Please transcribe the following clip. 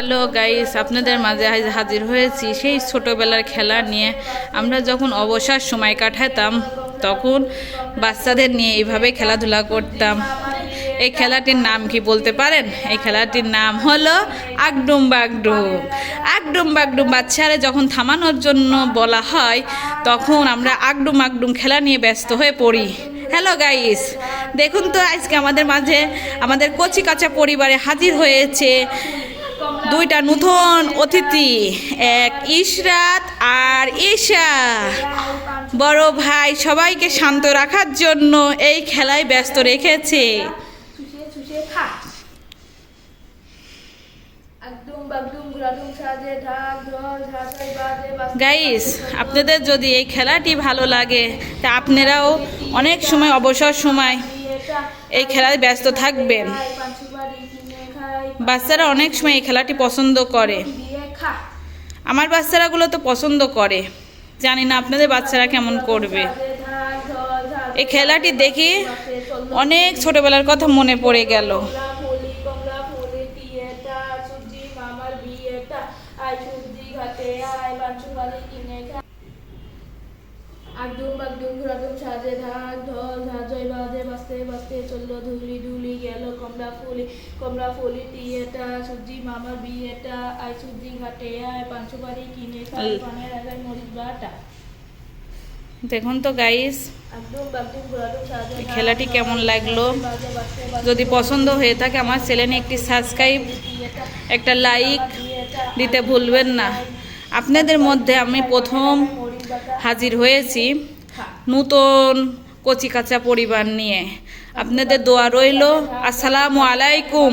Hello guys, আপনাদের মাঝে হাজির হয়েছি সেই ছোটোবেলার খেলা নিয়ে। আমরা যখন অবসর সময় কাটাতাম তখন বাচ্চাদের নিয়ে এইভাবে খেলাধুলা করতাম। এই খেলাটির নাম কি বলতে পারেন? এই খেলাটির নাম হলো আগডুম বাগডুম। আগডুম বাগডুম বাচ্চারা যখন থামানোর জন্য বলা হয় তখন আমরা আগডুম আগডুম খেলা নিয়ে ব্যস্ত হয়ে পড়ি। হ্যালো গাইস, দেখুন তো আজকে আমাদের মাঝে আমাদের কচি কাঁচা পরিবারে হাজির হয়েছে দুইটা নতুন অতিথি, এক ইশরাত আর ঈশা। বড় ভাই সবাইকে শান্ত রাখার জন্য এই খেলায় ব্যস্ত রেখেছে। গাইস, আপনাদের যদি এই খেলাটি ভালো লাগে তা আপনারাও অনেক সময় অবসর সময় এই খেলায় ব্যস্ত থাকবেন। বাচ্চারা অনেক সময় এই খেলাটি পছন্দ করে। আমার বাচ্চারাগুলো তো পছন্দ করে, জানি না আপনাদের বাচ্চারা কেমন করবে। এই খেলাটি দেখে অনেক ছোটবেলার কথা মনে পড়ে গেল। আগডুম বাগডুম ঘোরাডুম সাজে ঢাক ঢোল ঝাঁঝই বাজে বাজতে বাজতে চললো ধুলি ধুলি গেল কমলা ফুলি টিয়েটা সুজি মামার বিয়েটা আই সুজি ঘাটে আয় পাঁচবাড়ি কিনে খাই পানের আগায় মরিচ বাটা। দেখুন তো গাইস, আগডুম বাগডুম ঘোরাডুম সাজে খেলাটি কেমন লাগলো। যদি পছন্দ হয়ে থাকে আমার চ্যানেলে একটি সাবস্ক্রাইব, একটা লাইক দিতে ভুলবেন না। আপনাদের মধ্যে আমি প্রথম হাজির হয়েছি নতুন কচি কাঁচা পরিবার নিয়ে। আপনাদের দোয়া রইল। আসসালামু আলাইকুম।